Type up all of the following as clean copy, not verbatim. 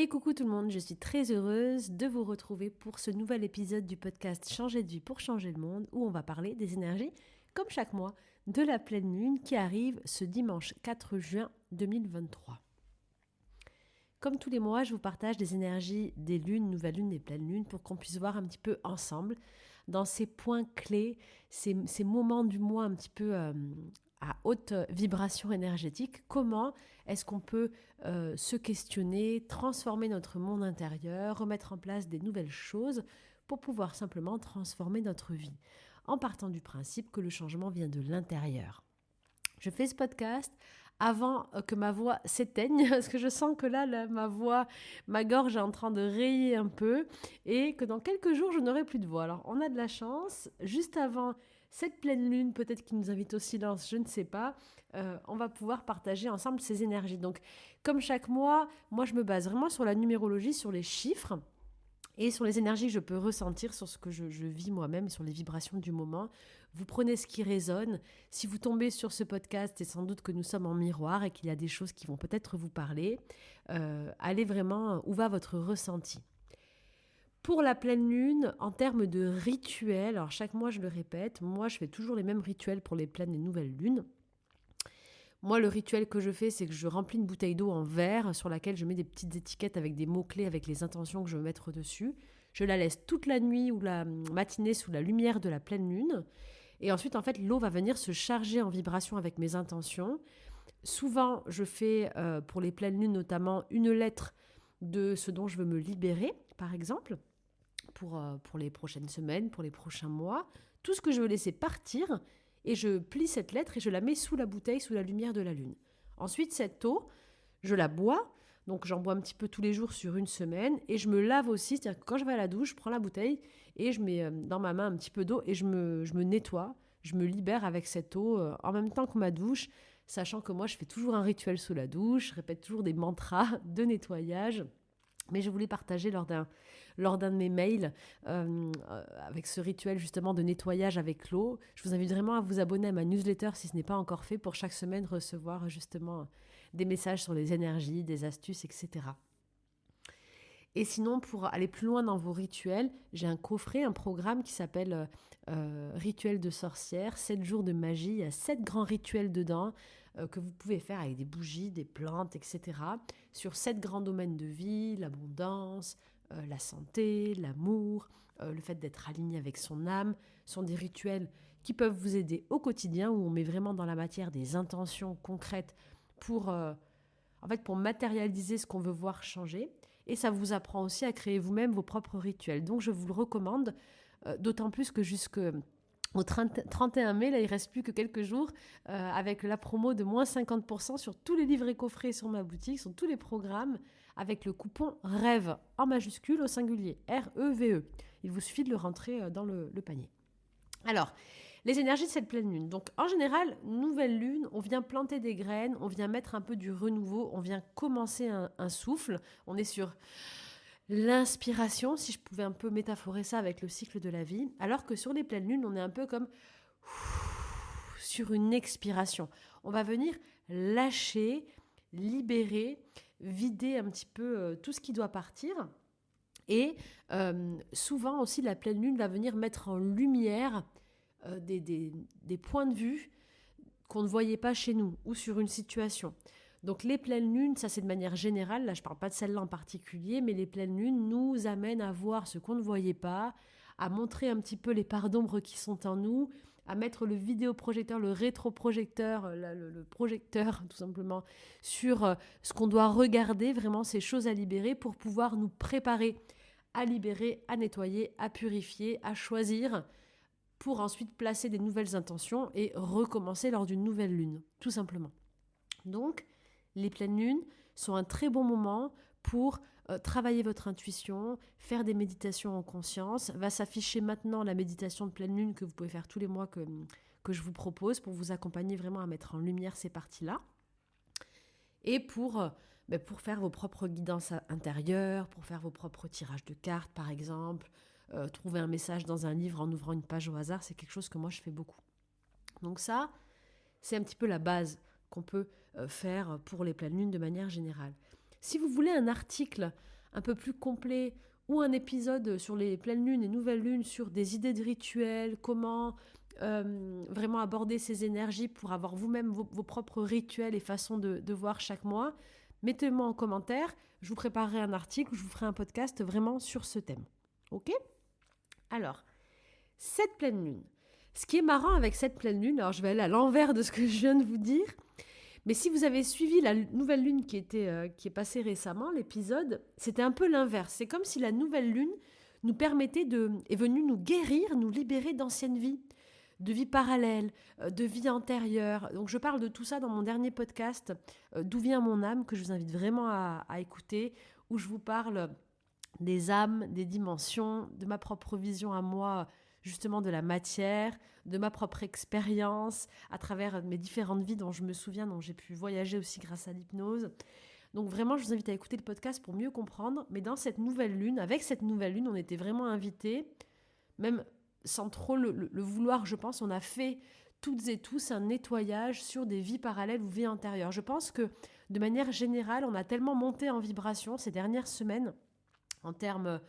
Et coucou tout le monde, je suis très heureuse de vous retrouver pour ce nouvel épisode du podcast Changer de vie pour changer le monde où on va parler des énergies, comme chaque mois, de la pleine lune qui arrive ce dimanche 4 juin 2023. Comme tous les mois, je vous partage des énergies des lunes, nouvelles lunes et pleines lunes pour qu'on puisse voir un petit peu ensemble dans ces points clés, ces moments du mois un petit peu à haute vibration énergétique, comment est-ce qu'on peut se questionner, transformer notre monde intérieur, remettre en place des nouvelles choses pour pouvoir simplement transformer notre vie, en partant du principe que le changement vient de l'intérieur. Je fais ce podcast avant que ma voix s'éteigne, parce que je sens que là, ma gorge est en train de rayer un peu, et que dans quelques jours, je n'aurai plus de voix. Alors, on a de la chance, juste avant cette pleine lune, peut-être qui nous invite au silence, je ne sais pas, on va pouvoir partager ensemble ces énergies. Donc, comme chaque mois, moi, je me base vraiment sur la numérologie, sur les chiffres, et sur les énergies que je peux ressentir, sur ce que je vis moi-même, sur les vibrations du moment. Vous prenez ce qui résonne. Si vous tombez sur ce podcast, c'est sans doute que nous sommes en miroir et qu'il y a des choses qui vont peut-être vous parler. Allez vraiment où va votre ressenti. Pour la pleine lune, en termes de rituels, alors chaque mois je le répète, moi je fais toujours les mêmes rituels pour les pleines et nouvelles lunes. Moi, le rituel que je fais, c'est que je remplis une bouteille d'eau en verre sur laquelle je mets des petites étiquettes avec des mots-clés, avec les intentions que je veux mettre dessus. Je la laisse toute la nuit ou la matinée sous la lumière de la pleine lune. Et ensuite, en fait, l'eau va venir se charger en vibration avec mes intentions. Souvent, je fais, pour les pleines lunes notamment, une lettre de ce dont je veux me libérer, par exemple, pour les prochaines semaines, pour les prochains mois. Tout ce que je veux laisser partir, et je plie cette lettre et je la mets sous la bouteille, sous la lumière de la lune. Ensuite, cette eau, je la bois, donc j'en bois un petit peu tous les jours sur une semaine, et je me lave aussi, c'est-à-dire que quand je vais à la douche, je prends la bouteille et je mets dans ma main un petit peu d'eau et je me nettoie, je me libère avec cette eau en même temps que ma douche, sachant que moi je fais toujours un rituel sous la douche, je répète toujours des mantras de nettoyage. Mais je voulais partager lors d'un de mes mails avec ce rituel justement de nettoyage avec l'eau. Je vous invite vraiment à vous abonner à ma newsletter si ce n'est pas encore fait pour chaque semaine recevoir justement des messages sur les énergies, des astuces, etc. Et sinon, pour aller plus loin dans vos rituels, j'ai un coffret, un programme qui s'appelle Rituel de sorcière, 7 jours de magie. Il y a 7 grands rituels dedans que vous pouvez faire avec des bougies, des plantes, etc. Sur 7 grands domaines de vie, l'abondance, la santé, l'amour, le fait d'être aligné avec son âme. Ce sont des rituels qui peuvent vous aider au quotidien, où on met vraiment dans la matière des intentions concrètes pour matérialiser ce qu'on veut voir changer. Et ça vous apprend aussi à créer vous-même vos propres rituels. Donc je vous le recommande, d'autant plus que jusqu'au 31 mai, là il ne reste plus que quelques jours, avec la promo de moins 50% sur tous les livres et coffrets sur ma boutique, sur tous les programmes, avec le coupon REVE, en majuscule au singulier, R-E-V-E. Il vous suffit de le rentrer dans le panier. Alors, les énergies de cette pleine lune. Donc, en général, nouvelle lune, on vient planter des graines, on vient mettre un peu du renouveau, on vient commencer un souffle. On est sur l'inspiration, si je pouvais un peu métaphorer ça avec le cycle de la vie. Alors que sur les pleines lunes, on est un peu comme sur une expiration. On va venir lâcher, libérer, vider un petit peu tout ce qui doit partir. Et souvent aussi, la pleine lune va venir mettre en lumière des points de vue qu'on ne voyait pas chez nous ou sur une situation. Donc les pleines lunes, ça c'est de manière générale, là je ne parle pas de celle-là en particulier, mais les pleines lunes nous amènent à voir ce qu'on ne voyait pas, à montrer un petit peu les parts d'ombre qui sont en nous, à mettre le vidéoprojecteur, le rétroprojecteur, le projecteur tout simplement, sur ce qu'on doit regarder, vraiment ces choses à libérer pour pouvoir nous préparer à libérer, à nettoyer, à purifier, à choisir, pour ensuite placer des nouvelles intentions et recommencer lors d'une nouvelle lune, tout simplement. Donc, les pleines lunes sont un très bon moment pour travailler votre intuition, faire des méditations en conscience. Va s'afficher maintenant la méditation de pleine lune que vous pouvez faire tous les mois que je vous propose pour vous accompagner vraiment à mettre en lumière ces parties-là. Et pour faire vos propres guidances intérieures, pour faire vos propres tirages de cartes par exemple, trouver un message dans un livre en ouvrant une page au hasard, c'est quelque chose que moi je fais beaucoup. Donc ça, c'est un petit peu la base qu'on peut faire pour les pleines lunes de manière générale. Si vous voulez un article un peu plus complet ou un épisode sur les pleines lunes et nouvelles lunes sur des idées de rituels, comment vraiment aborder ces énergies pour avoir vous-même vos propres rituels et façons de voir chaque mois, mettez-moi en commentaire, je vous préparerai un article, je vous ferai un podcast vraiment sur ce thème. Ok ? Alors, cette pleine lune. Ce qui est marrant avec cette pleine lune, alors je vais aller à l'envers de ce que je viens de vous dire, mais si vous avez suivi la nouvelle lune qui est passée récemment, l'épisode, c'était un peu l'inverse. C'est comme si la nouvelle lune nous permettait est venue nous guérir, nous libérer d'anciennes vies, de vies parallèles, de vies antérieures. Donc je parle de tout ça dans mon dernier podcast, D'où vient mon âme, que je vous invite vraiment à écouter, où je vous parle des âmes, des dimensions, de ma propre vision à moi, justement de la matière, de ma propre expérience, à travers mes différentes vies dont je me souviens, dont j'ai pu voyager aussi grâce à l'hypnose. Donc vraiment, je vous invite à écouter le podcast pour mieux comprendre. Mais dans cette nouvelle lune, avec cette nouvelle lune, on était vraiment invités, même sans trop le vouloir, je pense, on a fait toutes et tous un nettoyage sur des vies parallèles ou vies antérieures. Je pense que de manière générale, on a tellement monté en vibration ces dernières semaines en termes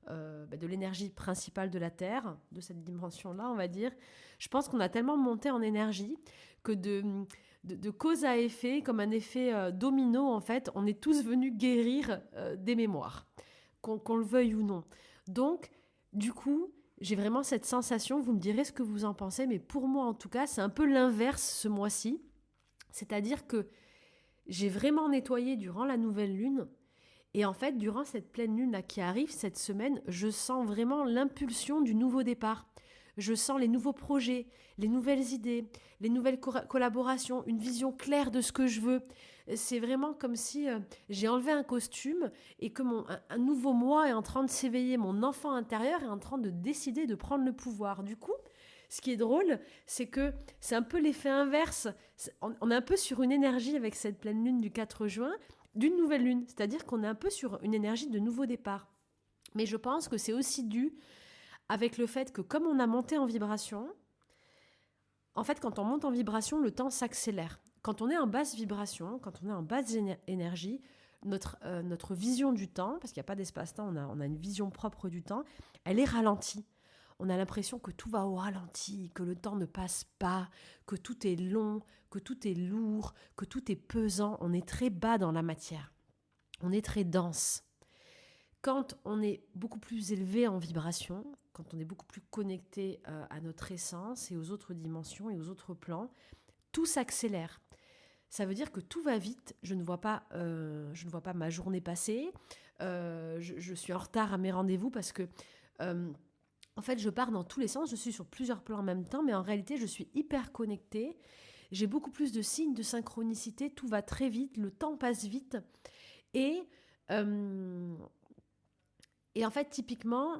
de l'énergie principale de la Terre, de cette dimension-là, on va dire. Je pense qu'on a tellement monté en énergie que de cause à effet, comme un effet domino, en fait, on est tous venus guérir des mémoires, qu'on le veuille ou non. Donc, du coup, j'ai vraiment cette sensation, vous me direz ce que vous en pensez, mais pour moi, en tout cas, c'est un peu l'inverse ce mois-ci. C'est-à-dire que j'ai vraiment nettoyé durant la nouvelle lune. Et en fait, durant cette pleine lune-là qui arrive, cette semaine, je sens vraiment l'impulsion du nouveau départ. Je sens les nouveaux projets, les nouvelles idées, les nouvelles collaborations, une vision claire de ce que je veux. C'est vraiment comme si j'ai enlevé un costume et que un nouveau moi est en train de s'éveiller. Mon enfant intérieur est en train de décider de prendre le pouvoir. Du coup, ce qui est drôle, c'est que c'est un peu l'effet inverse. On est un peu sur une énergie avec cette pleine lune du 4 juin, d'une nouvelle lune. C'est-à-dire qu'on est un peu sur une énergie de nouveau départ. Mais je pense que c'est aussi dû avec le fait que comme on a monté en vibration, en fait, quand on monte en vibration, le temps s'accélère. Quand on est en basse vibration, quand on est en basse énergie, notre vision du temps, parce qu'il n'y a pas d'espace-temps, on a une vision propre du temps, elle est ralentie. On a l'impression que tout va au ralenti, que le temps ne passe pas, que tout est long, que tout est lourd, que tout est pesant. On est très bas dans la matière. On est très dense. Quand on est beaucoup plus élevé en vibration, quand on est beaucoup plus connecté à notre essence et aux autres dimensions et aux autres plans, tout s'accélère. Ça veut dire que tout va vite. Je ne vois pas ma journée passer. Je suis en retard à mes rendez-vous parce que, en fait, je pars dans tous les sens. Je suis sur plusieurs plans en même temps, mais en réalité, je suis hyper connectée. J'ai beaucoup plus de signes de synchronicité. Tout va très vite. Le temps passe vite. Et en fait, typiquement,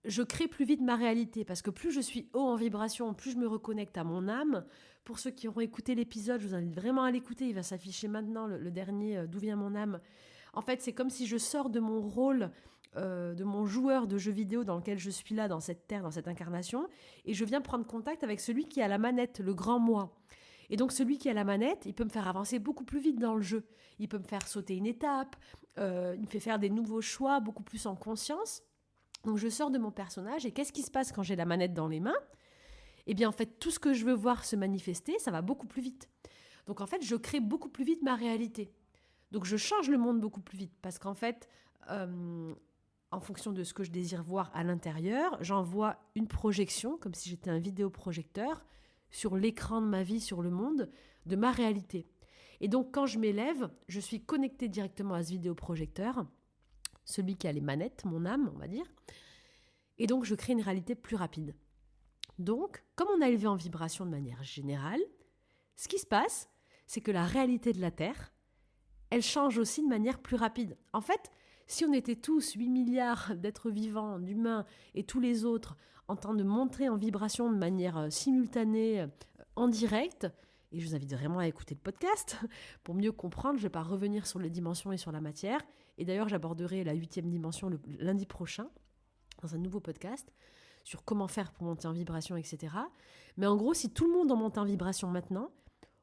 je crée plus vite ma réalité parce que plus je suis haut en vibration, plus je me reconnecte à mon âme. Pour ceux qui auront écouté l'épisode, je vous invite vraiment à l'écouter. Il va s'afficher maintenant, le dernier, D'où vient mon âme. En fait, c'est comme si je sors de mon rôle, de mon joueur de jeux vidéo dans lequel je suis là, dans cette terre, dans cette incarnation, et je viens prendre contact avec celui qui a la manette, le grand moi. Et donc celui qui a la manette, il peut me faire avancer beaucoup plus vite dans le jeu. Il peut me faire sauter une étape, il me fait faire des nouveaux choix beaucoup plus en conscience. Donc je sors de mon personnage et qu'est-ce qui se passe quand j'ai la manette dans les mains ? Eh bien en fait, tout ce que je veux voir se manifester, ça va beaucoup plus vite. Donc en fait, je crée beaucoup plus vite ma réalité. Donc je change le monde beaucoup plus vite parce qu'en fait, en fonction de ce que je désire voir à l'intérieur, j'envoie une projection, comme si j'étais un vidéoprojecteur, sur l'écran de ma vie, sur le monde, de ma réalité. Et donc quand je m'élève, je suis connectée directement à ce vidéoprojecteur, celui qui a les manettes, mon âme, on va dire, et donc je crée une réalité plus rapide. Donc, comme on a élevé en vibration de manière générale, ce qui se passe, c'est que la réalité de la Terre, elle change aussi de manière plus rapide. En fait, si on était tous 8 milliards d'êtres vivants, d'humains, et tous les autres en train de monter en vibration de manière simultanée, en direct, et je vous invite vraiment à écouter le podcast pour mieux comprendre, je ne vais pas revenir sur les dimensions et sur la matière, et d'ailleurs j'aborderai la 8e dimension le lundi prochain, dans un nouveau podcast, sur comment faire pour monter en vibration, etc. Mais en gros, si tout le monde en monte en vibration maintenant,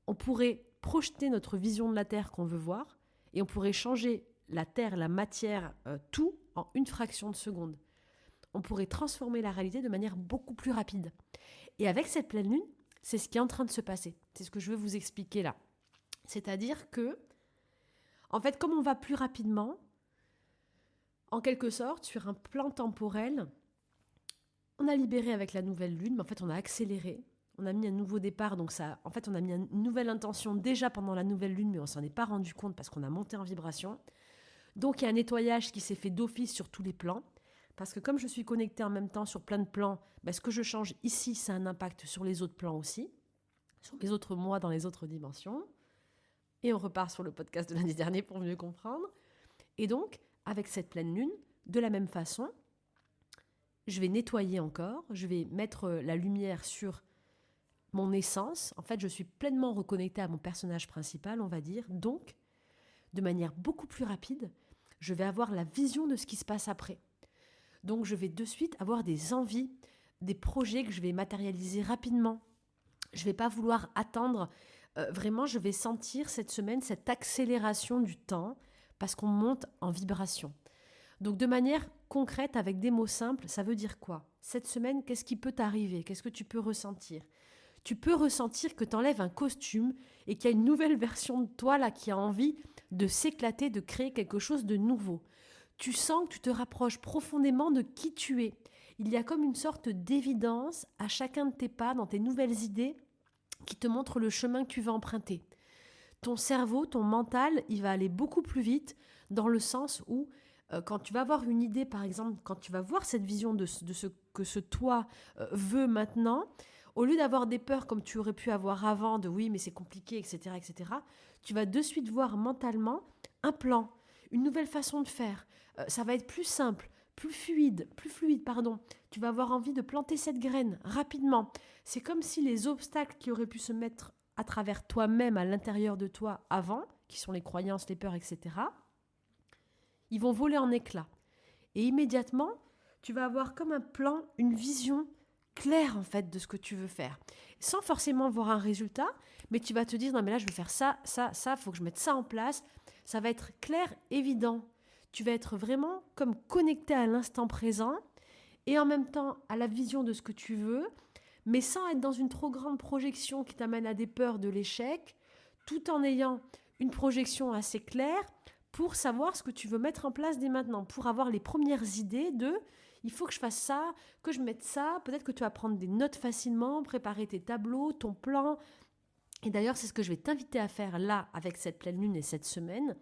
on pourrait projeter notre vision de la Terre qu'on veut voir, et on pourrait changer la terre, la matière, tout en une fraction de seconde. On pourrait transformer la réalité de manière beaucoup plus rapide. Et avec cette pleine lune, c'est ce qui est en train de se passer. C'est ce que je veux vous expliquer là. C'est-à-dire que, en fait, comme on va plus rapidement, en quelque sorte, sur un plan temporel, on a libéré avec la nouvelle lune, mais en fait, on a accéléré. On a mis un nouveau départ, donc ça, en fait, on a mis une nouvelle intention déjà pendant la nouvelle lune, mais on s'en est pas rendu compte parce qu'on a monté en vibration. Donc, il y a un nettoyage qui s'est fait d'office sur tous les plans. Parce que comme je suis connectée en même temps sur plein de plans, ce que je change ici, ça a un impact sur les autres plans aussi, sur les autres mois dans les autres dimensions. Et on repart sur le podcast de l'année dernière pour mieux comprendre. Et donc, avec cette pleine lune, de la même façon, je vais nettoyer encore, je vais mettre la lumière sur mon essence. En fait, je suis pleinement reconnectée à mon personnage principal, on va dire. Donc, de manière beaucoup plus rapide, je vais avoir la vision de ce qui se passe après. Donc, je vais de suite avoir des envies, des projets que je vais matérialiser rapidement. Je ne vais pas vouloir attendre. Vraiment, je vais sentir cette semaine cette accélération du temps parce qu'on monte en vibration. Donc, de manière concrète, avec des mots simples, ça veut dire quoi ? Cette semaine, qu'est-ce qui peut t'arriver ? Qu'est-ce que tu peux ressentir ? Tu peux ressentir que tu enlèves un costume et qu'il y a une nouvelle version de toi là qui a envie de s'éclater, de créer quelque chose de nouveau. Tu sens que tu te rapproches profondément de qui tu es. Il y a comme une sorte d'évidence à chacun de tes pas, dans tes nouvelles idées, qui te montre le chemin que tu vas emprunter. Ton cerveau, ton mental, il va aller beaucoup plus vite dans le sens où, quand tu vas avoir une idée, par exemple, quand tu vas voir cette vision de ce que ce toi veut maintenant, au lieu d'avoir des peurs comme tu aurais pu avoir avant, de oui, mais c'est compliqué, etc., tu vas de suite voir mentalement un plan, une nouvelle façon de faire. Ça va être plus simple, plus fluide. Tu vas avoir envie de planter cette graine rapidement. C'est comme si les obstacles qui auraient pu se mettre à travers toi-même, à l'intérieur de toi avant, qui sont les croyances, les peurs, etc., ils vont voler en éclats. Et immédiatement, tu vas avoir comme un plan, une vision claire en fait de ce que tu veux faire. Sans forcément voir un résultat, mais tu vas te dire, non mais là je veux faire ça, faut que je mette ça en place. Ça va être clair, évident. Tu vas être vraiment comme connecté à l'instant présent et en même temps à la vision de ce que tu veux, mais sans être dans une trop grande projection qui t'amène à des peurs de l'échec, tout en ayant une projection assez claire pour savoir ce que tu veux mettre en place dès maintenant, pour avoir les premières idées de il faut que je fasse ça, que je mette ça, peut-être que tu vas prendre des notes facilement, préparer tes tableaux, ton plan. Et d'ailleurs, c'est ce que je vais t'inviter à faire là avec cette pleine lune et cette semaine.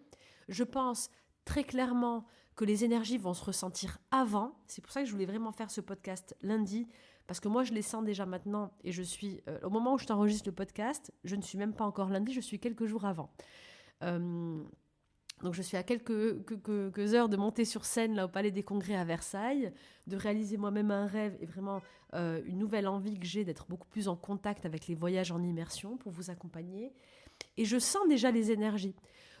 Je pense très clairement que les énergies vont se ressentir avant. C'est pour ça que je voulais vraiment faire ce podcast lundi, parce que moi, je les sens déjà maintenant et je suis, au moment où je t'enregistre le podcast, je ne suis même pas encore lundi, je suis quelques jours avant. Donc je suis à quelques heures de monter sur scène là, au Palais des Congrès à Versailles, de réaliser moi-même un rêve et vraiment une nouvelle envie que j'ai d'être beaucoup plus en contact avec les voyages en immersion pour vous accompagner. Et je sens déjà les énergies.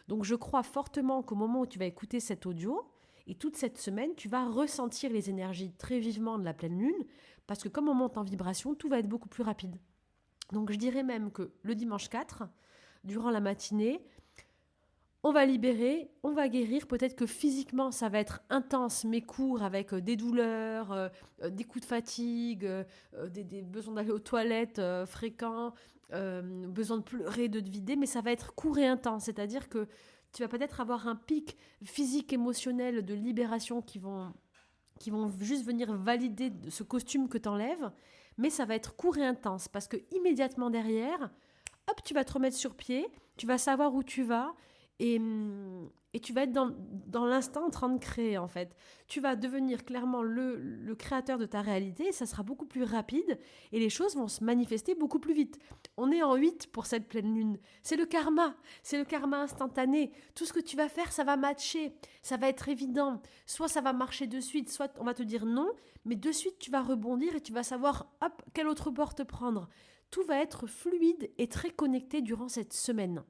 Donc je crois fortement qu'au moment où tu vas écouter cet audio, et toute cette semaine, tu vas ressentir les énergies très vivement de la pleine lune, parce que comme on monte en vibration, tout va être beaucoup plus rapide. Donc je dirais même que le dimanche 4, durant la matinée, on va libérer, on va guérir. Peut-être que physiquement, ça va être intense, mais court, avec des douleurs, des coups de fatigue, des besoins d'aller aux toilettes fréquents, besoin de pleurer, de te vider, mais ça va être court et intense. C'est-à-dire que tu vas peut-être avoir un pic physique, émotionnel de libération qui vont juste venir valider ce costume que tu enlèves, mais ça va être court et intense parce que immédiatement derrière, hop, tu vas te remettre sur pied, tu vas savoir où tu vas. Et tu vas être dans l'instant en train de créer, en fait. Tu vas devenir clairement le créateur de ta réalité et ça sera beaucoup plus rapide et les choses vont se manifester beaucoup plus vite. On est en 8 pour cette pleine lune. C'est le karma instantané. Tout ce que tu vas faire, ça va matcher, ça va être évident. Soit ça va marcher de suite, soit on va te dire non, mais de suite tu vas rebondir et tu vas savoir, hop, quelle autre porte prendre. Tout va être fluide et très connecté durant cette semaine.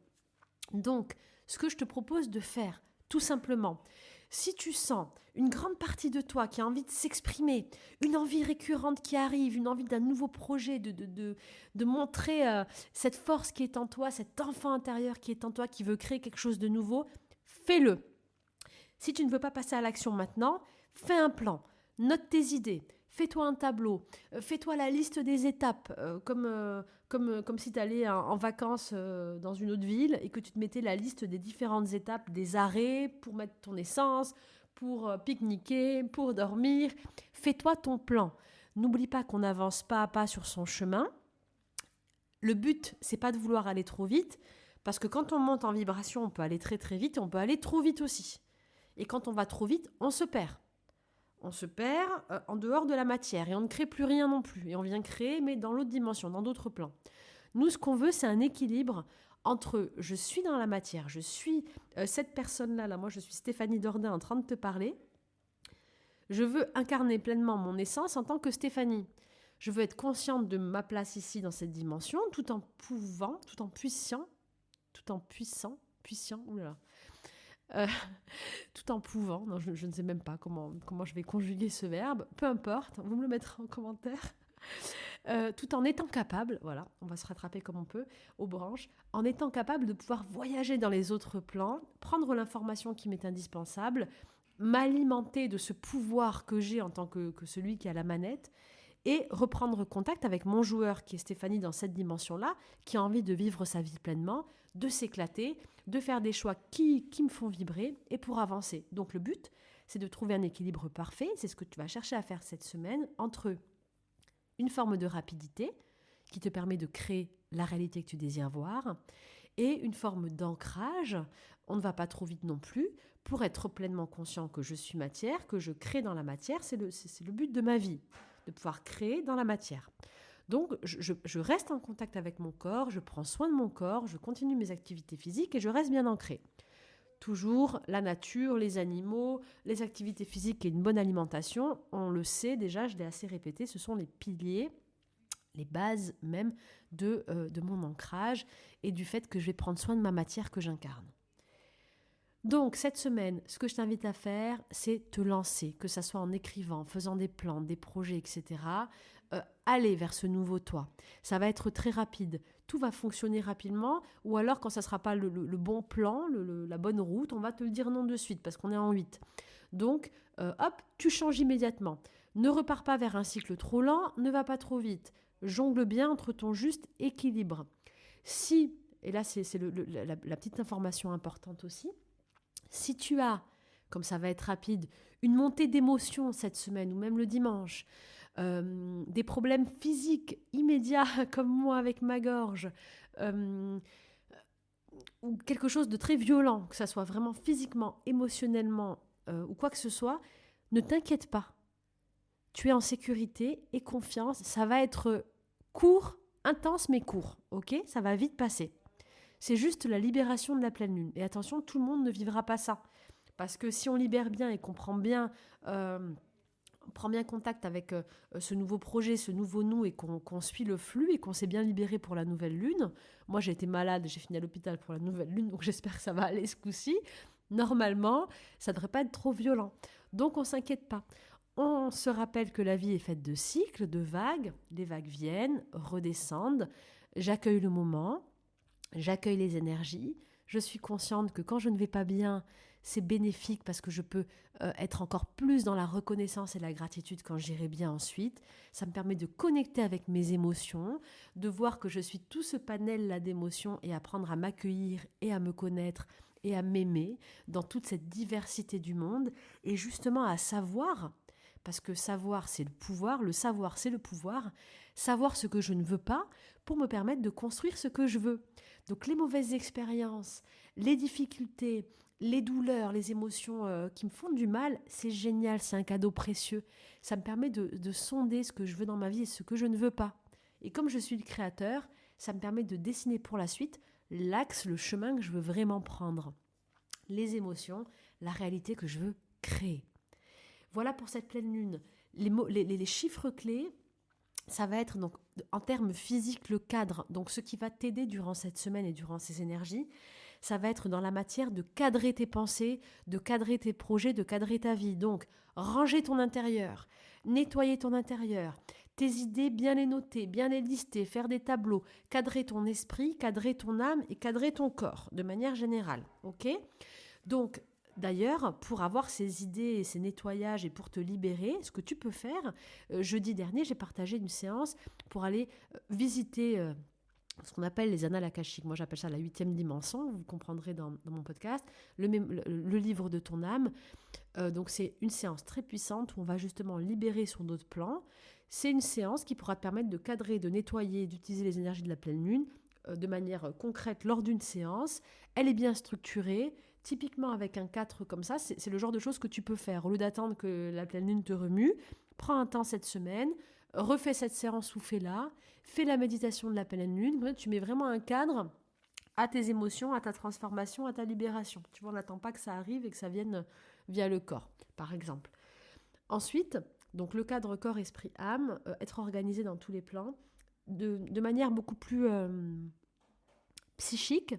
Donc, ce que je te propose de faire, tout simplement, si tu sens une grande partie de toi qui a envie de s'exprimer, une envie récurrente qui arrive, une envie d'un nouveau projet, de montrer cette force qui est en toi, cet enfant intérieur qui est en toi, qui veut créer quelque chose de nouveau, fais-le. Si tu ne veux pas passer à l'action maintenant, fais un plan, note tes idées, fais-toi un tableau, fais-toi la liste des étapes, comme si tu allais en vacances dans une autre ville et que tu te mettais la liste des différentes étapes, des arrêts pour mettre ton essence, pour pique-niquer, pour dormir. Fais-toi ton plan. N'oublie pas qu'on avance pas à pas sur son chemin. Le but, c'est pas de vouloir aller trop vite, parce que quand on monte en vibration, on peut aller très très vite et on peut aller trop vite aussi. Et quand on va trop vite, on se perd. On se perd en dehors de la matière et on ne crée plus rien non plus. Et on vient créer, mais dans l'autre dimension, dans d'autres plans. Nous, ce qu'on veut, c'est un équilibre entre je suis dans la matière, je suis cette personne-là, là, moi je suis Stéphanie Dordain en train de te parler. Je veux incarner pleinement mon essence en tant que Stéphanie. Je veux être consciente de ma place ici dans cette dimension, tout en pouvant, tout en puissant, oulala. Tout en pouvant, non, je ne sais même pas comment je vais conjuguer ce verbe, peu importe, vous me le mettrez en commentaire, tout en étant capable, voilà, on va se rattraper comme on peut, aux branches, en étant capable de pouvoir voyager dans les autres plans, prendre l'information qui m'est indispensable, m'alimenter de ce pouvoir que j'ai en tant que celui qui a la manette, et reprendre contact avec mon joueur qui est Stéphanie dans cette dimension-là, qui a envie de vivre sa vie pleinement, de s'éclater, de faire des choix qui me font vibrer et pour avancer. Donc le but, c'est de trouver un équilibre parfait, c'est ce que tu vas chercher à faire cette semaine, entre une forme de rapidité qui te permet de créer la réalité que tu désires voir et une forme d'ancrage, on ne va pas trop vite non plus, pour être pleinement conscient que je suis matière, que je crée dans la matière, c'est le but de ma vie, de pouvoir créer dans la matière. Donc, je reste en contact avec mon corps, je prends soin de mon corps, je continue mes activités physiques et je reste bien ancrée. Toujours la nature, les animaux, les activités physiques et une bonne alimentation, on le sait déjà, je l'ai assez répété, ce sont les piliers, les bases même de mon ancrage et du fait que je vais prendre soin de ma matière que j'incarne. Donc, cette semaine, ce que je t'invite à faire, c'est te lancer, que ça soit en écrivant, en faisant des plans, des projets, etc. Aller vers ce nouveau toi. Ça va être très rapide. Tout va fonctionner rapidement, ou alors quand ça ne sera pas le bon plan, la bonne route, on va te le dire non de suite, parce qu'on est en 8. Donc, hop, tu changes immédiatement. Ne repars pas vers un cycle trop lent, ne va pas trop vite. Jongle bien entre ton juste équilibre. Si, et là c'est la petite information importante aussi, si tu as, comme ça va être rapide, une montée d'émotions cette semaine ou même le dimanche, des problèmes physiques immédiats comme moi avec ma gorge, ou quelque chose de très violent, que ça soit vraiment physiquement, émotionnellement ou quoi que ce soit, ne t'inquiète pas. Tu es en sécurité et confiance. Ça va être court, intense mais court, ok ? Ça va vite passer. C'est juste la libération de la pleine lune. Et attention, tout le monde ne vivra pas ça. Parce que si on libère bien et qu'on prend bien contact avec ce nouveau projet, ce nouveau nous, et qu'on suit le flux et qu'on s'est bien libéré pour la nouvelle lune. Moi, j'ai été malade, j'ai fini à l'hôpital pour la nouvelle lune, donc j'espère que ça va aller ce coup-ci. Normalement, ça ne devrait pas être trop violent. Donc, on ne s'inquiète pas. On se rappelle que la vie est faite de cycles, de vagues. Les vagues viennent, redescendent. J'accueille le moment. J'accueille les énergies, je suis consciente que quand je ne vais pas bien, c'est bénéfique parce que je peux être encore plus dans la reconnaissance et la gratitude quand j'irai bien ensuite. Ça me permet de connecter avec mes émotions, de voir que je suis tout ce panel-là d'émotions et apprendre à m'accueillir et à me connaître et à m'aimer dans toute cette diversité du monde et justement à savoir, parce que savoir c'est le pouvoir, le savoir c'est le pouvoir, savoir ce que je ne veux pas pour me permettre de construire ce que je veux. Donc les mauvaises expériences, les difficultés, les douleurs, les émotions qui me font du mal, c'est génial, c'est un cadeau précieux. Ça me permet de sonder ce que je veux dans ma vie et ce que je ne veux pas. Et comme je suis le créateur, ça me permet de dessiner pour la suite l'axe, le chemin que je veux vraiment prendre. Les émotions, la réalité que je veux créer. Voilà pour cette pleine lune. Les chiffres clés, ça va être donc en termes physiques le cadre. Donc ce qui va t'aider durant cette semaine et durant ces énergies, ça va être dans la matière de cadrer tes pensées, de cadrer tes projets, de cadrer ta vie. Donc ranger ton intérieur, nettoyer ton intérieur, tes idées, bien les noter, bien les lister, faire des tableaux, cadrer ton esprit, cadrer ton âme et cadrer ton corps de manière générale. Ok ? Donc D'ailleurs, pour avoir ces idées et ces nettoyages et pour te libérer, ce que tu peux faire, jeudi dernier, j'ai partagé une séance pour aller visiter ce qu'on appelle les annales akashiques. Moi, j'appelle ça la huitième dimension. Vous comprendrez dans mon podcast le livre de ton âme. Donc, c'est une séance très puissante où on va justement libérer sur d'autres plans. C'est une séance qui pourra te permettre de cadrer, de nettoyer, d'utiliser les énergies de la pleine lune de manière concrète lors d'une séance. Elle est bien structurée. Typiquement, avec un 4 comme ça, c'est le genre de choses que tu peux faire. Au lieu d'attendre que la pleine lune te remue, prends un temps cette semaine, refais cette séance ou fais-la, fais la méditation de la pleine lune. Tu mets vraiment un cadre à tes émotions, à ta transformation, à ta libération. Tu vois, on n'attend pas que ça arrive et que ça vienne via le corps, par exemple. Ensuite, donc le cadre corps, esprit, âme, être organisé dans tous les plans, de manière beaucoup plus psychique.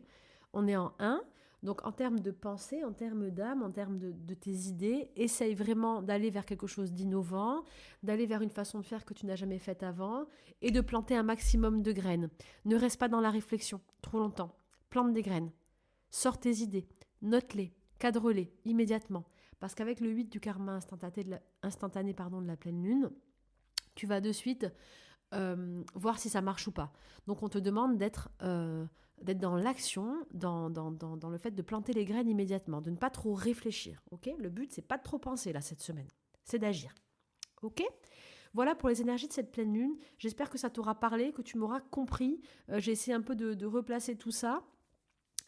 On est en 1. Donc en termes de pensée, en termes d'âme, en termes de tes idées, essaye vraiment d'aller vers quelque chose d'innovant, d'aller vers une façon de faire que tu n'as jamais faite avant et de planter un maximum de graines. Ne reste pas dans la réflexion trop longtemps. Plante des graines. Sors tes idées. Note-les. Cadre-les immédiatement. Parce qu'avec le 8 du karma instantané de la pleine lune, tu vas de suite voir si ça marche ou pas. Donc on te demande d'être dans l'action, dans le fait de planter les graines immédiatement, de ne pas trop réfléchir. Okay, le but, c'est pas de trop penser là cette semaine, c'est d'agir. Ok. Voilà pour les énergies de cette pleine lune. J'espère que ça t'aura parlé, que tu m'auras compris. J'ai essayé un peu de replacer tout ça.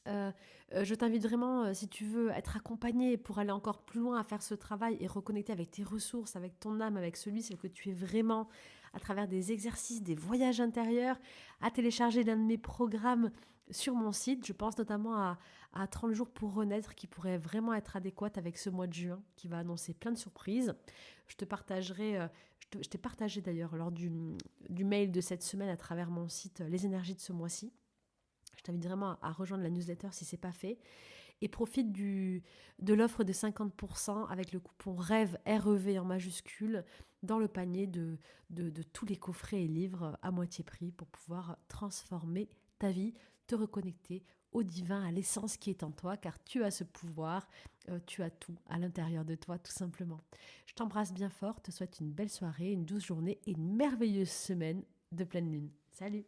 Je t'invite vraiment, si tu veux être accompagné pour aller encore plus loin à faire ce travail et reconnecter avec tes ressources, avec ton âme, avec celle que tu es vraiment, à travers des exercices, des voyages intérieurs, à télécharger l'un de mes programmes sur mon site. Je pense notamment à 30 jours pour renaître qui pourrait vraiment être adéquate avec ce mois de juin qui va annoncer plein de surprises. Je te partagerai, je t'ai partagé d'ailleurs lors du mail de cette semaine à travers mon site les énergies de ce mois-ci. Je t'invite vraiment à rejoindre la newsletter si ce n'est pas fait. Et profite de l'offre de 50% avec le coupon REVE, REV en majuscule, dans le panier de tous les coffrets et livres à moitié prix pour pouvoir transformer ta vie, te reconnecter au divin, à l'essence qui est en toi, car tu as ce pouvoir, tu as tout à l'intérieur de toi, tout simplement. Je t'embrasse bien fort, te souhaite une belle soirée, une douce journée et une merveilleuse semaine de pleine lune. Salut!